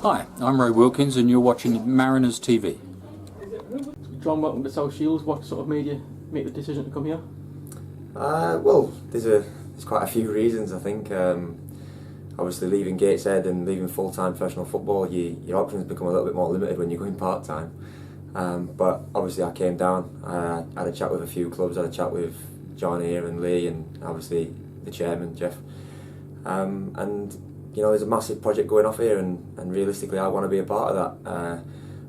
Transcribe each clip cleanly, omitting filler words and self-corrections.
Hi, I'm Ray Wilkins and you're watching Mariners TV. John, welcome to South Shields. What sort of made you make the decision to come here? Well, there's quite a few reasons, I think. Obviously, leaving Gateshead and leaving full-time professional football, your options become a little bit more limited when you're going part-time. But obviously, I came down. I had a chat with a few clubs. I had a chat with John here and Lee, and obviously the chairman, Jeff. And you know, there's a massive project going off here, and realistically, I want to be a part of that.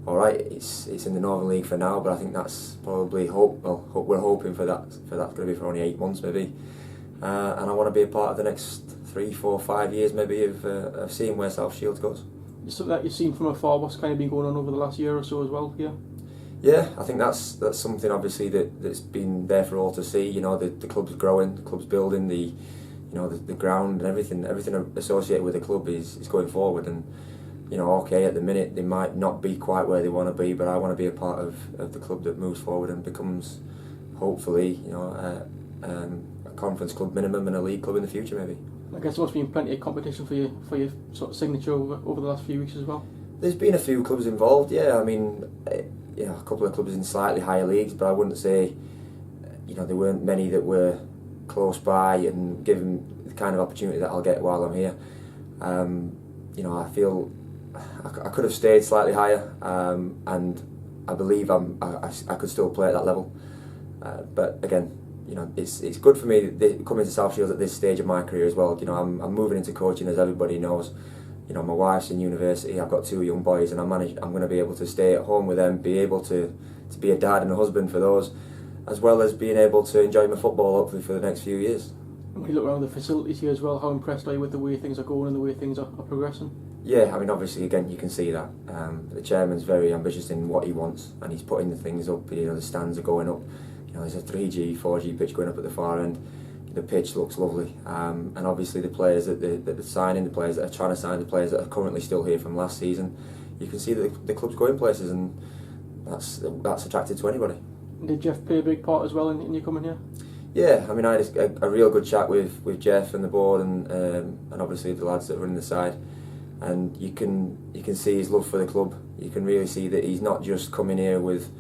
All right, it's in the Northern League for now, but I think that's probably we're hoping for that. That's going to be for only 8 months, maybe. And I want to be a part of the next 3, 4, 5 years, maybe, of seeing where South Shields goes. It's something that you've seen from afar. What's kind of been going on over the last year or so as well here? Yeah, I think that's something obviously that's been there for all to see. You know, the club's growing, the club's building, the ground and everything associated with the club is going forward. And you know, okay, at the minute they might not be quite where they want to be, but I want to be a part of the club that moves forward and becomes, hopefully, you know, a conference club minimum and a league club in the future, maybe. I guess there must have been plenty of competition for your sort of signature over the last few weeks as well. There's been a few clubs involved, yeah. I mean, you know, a couple of clubs in slightly higher leagues, but I wouldn't say, you know, there weren't many that were close by and given the kind of opportunity that I'll get while I'm here. You know, I feel I could have stayed slightly higher, and I believe I could still play at that level. But again, you know, it's good for me coming to South Shields at this stage of my career as well. You know, I'm moving into coaching, as everybody knows. You know, my wife's in university. I've got 2 young boys, and I'm going to be able to stay at home with them, be able to be a dad and a husband for those, as well as being able to enjoy my football hopefully for the next few years. When you look around the facilities here as well, how impressed are you with the way things are going and the way things are progressing? Yeah, I mean, obviously, again, you can see that. The chairman's very ambitious in what he wants, and he's putting the things up. You know, the stands are going up. You know, there's a 3G, 4G pitch going up at the far end. The pitch looks lovely, and obviously the players that they're signing, the players that are trying to sign, the players that are currently still here from last season, you can see that the club's going places, and that's attractive to anybody. Did Jeff play a big part as well in you coming here? Yeah, I mean, I had a real good chat with Jeff and the board, and obviously the lads that run the side, and you can see his love for the club. You can really see that he's not just coming here with,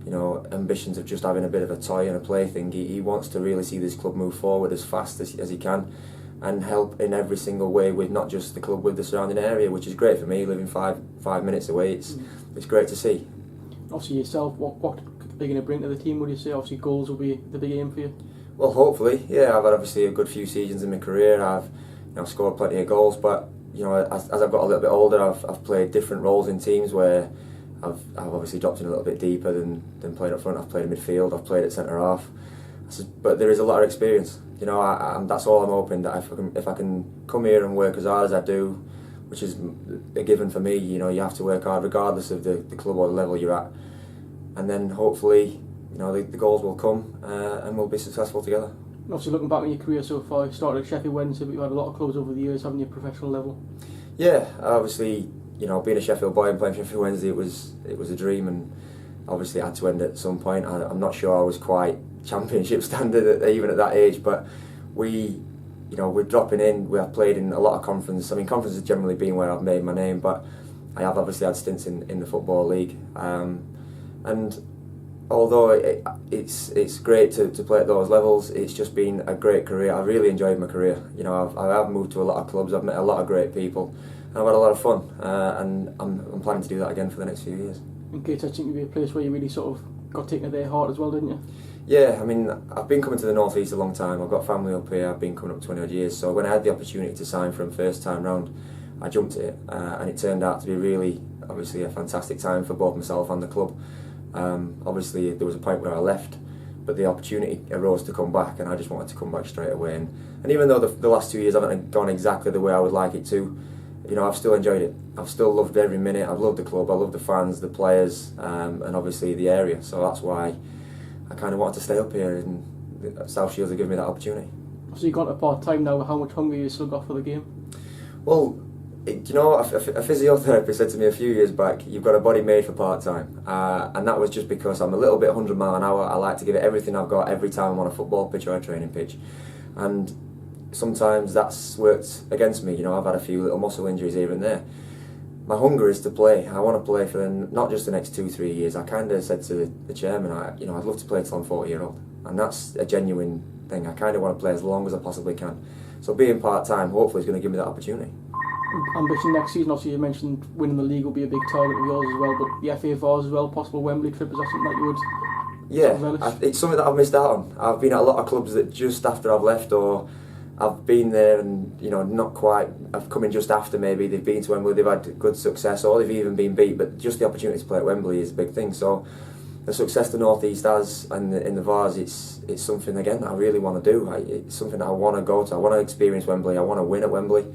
you know, ambitions of just having a bit of a toy and a plaything. He wants to really see this club move forward as fast as he can, and help in every single way with not just the club, with the surrounding area, which is great for me. Living five minutes away, it's great to see. Obviously yourself, what are you going to bring to the team, would you say? Obviously goals will be the big aim for you. Well, hopefully, yeah. I've had obviously a good few seasons in my career. I've scored plenty of goals, but you know, as I've got a little bit older, I've played different roles in teams where I've obviously dropped in a little bit deeper than playing up front. I've played in midfield, I've played at centre half, but there is a lot of experience. You know, that's all I'm hoping, that if I can come here and work as hard as I do, which is a given for me. You know, you have to work hard regardless of the club or the level you're at, and then hopefully, you know, the goals will come, and we'll be successful together. Obviously, looking back on your career so far, you started at Sheffield Wednesday, but you've had a lot of clubs over the years, haven't you, professional level? Yeah, obviously, you know, being a Sheffield boy and playing Sheffield Wednesday, it was a dream, and obviously it had to end at some point. I'm not sure I was quite championship standard even at that age, but we're dropping in. We have played in a lot of conference. I mean, conference has generally been where I've made my name, but I have obviously had stints in the Football League, and although it's great to play at those levels, it's just been a great career. I've really enjoyed my career. You know, I've moved to a lot of clubs. I've met a lot of great people, and I've had a lot of fun. And I'm planning to do that again for the next few years. In case I think you'd be a place where you really sort of got taken to their heart as well, didn't you? Yeah, I mean, I've been coming to the North East a long time. I've got family up here. I've been coming up 20 odd years. So when I had the opportunity to sign for him first time round, I jumped at it, and it turned out to be really, obviously, a fantastic time for both myself and the club. Obviously there was a point where I left, but the opportunity arose to come back, and I just wanted to come back straight away, and even though the last 2 years haven't gone exactly the way I would like it to, you know, I've still enjoyed it. I've still loved every minute. I've loved the club, I love the fans, the players, and obviously the area, so that's why I kind of wanted to stay up here, and South Shields have given me that opportunity. So you've gone to part-time now, how much hunger you still got for the game? Well, you know, a physiotherapist said to me a few years back, you've got a body made for part-time, and that was just because I'm a little bit 100 mile an hour. I like to give it everything I've got every time I'm on a football pitch or a training pitch, and sometimes that's worked against me. You know, I've had a few little muscle injuries here and there, my hunger is to play. I want to play for not just the next 2-3 years. I kind of said to the chairman, I'd love to play till I'm 40-year-old, and that's a genuine thing. I kind of want to play as long as I possibly can. So being part-time hopefully is going to give me that opportunity. Ambition next season, obviously you mentioned winning the league will be a big target of yours as well, but the FA Vars as well, possible Wembley trip, is that something that you would Yeah, it's something that I've missed out on. I've been at a lot of clubs that just after I've left, or I've been there and not quite, I've come in just after, maybe they've been to Wembley, they've had good success, or they've even been beat, but just the opportunity to play at Wembley is a big thing. So the success the North East has and in the Vars, it's something again that I really want to do. It's something that I want to go to. I want to experience Wembley. I want to win at Wembley.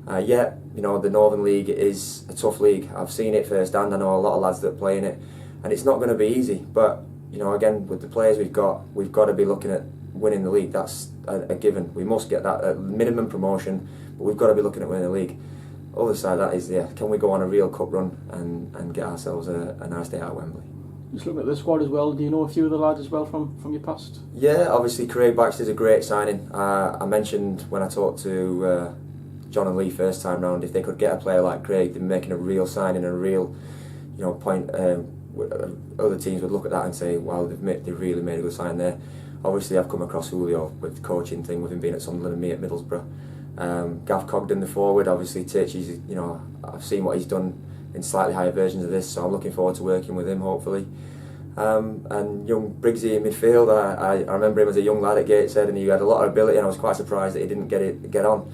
The Northern League is a tough league. I've seen it firsthand. I know a lot of lads that play in it, and it's not going to be easy. But again, with the players we've got to be looking at winning the league. That's a given. We must get that minimum promotion, but we've got to be looking at winning the league. Other side of that is, can we go on a real cup run and get ourselves a nice day out at Wembley? Just looking at the squad as well, do you know a few of the lads as well from your past? Yeah, obviously Craig Baxter's a great signing. I mentioned when I talked to John and Lee first time round, if they could get a player like Craig, they're making a real signing, a real point. Other teams would look at that and say, wow, they've really made a good sign there. Obviously I've come across Julio with the coaching thing, with him being at Sunderland and me at Middlesbrough. Gav Cogden, the forward, obviously Titch, I've seen what he's done in slightly higher versions of this, so I'm looking forward to working with him hopefully. And young Briggsy in midfield, I remember him as a young lad at Gateshead, and he had a lot of ability, and I was quite surprised that he didn't get on.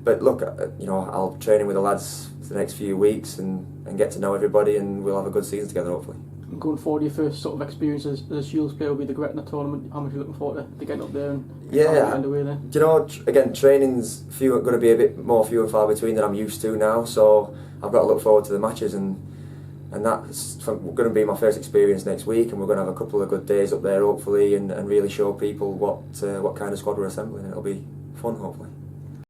But look, I'll train in with the lads for the next few weeks and get to know everybody, and we'll have a good season together hopefully. And going forward, your first sort of experience as a Shields player will be the Gretna tournament. How much are you looking forward to getting up there and getting away there? Again, training's going to be a bit more few and far between than I'm used to now, so I've got to look forward to the matches, and that's going to be my first experience next week, and we're going to have a couple of good days up there hopefully, and really show people what kind of squad we're assembling. It'll be fun hopefully.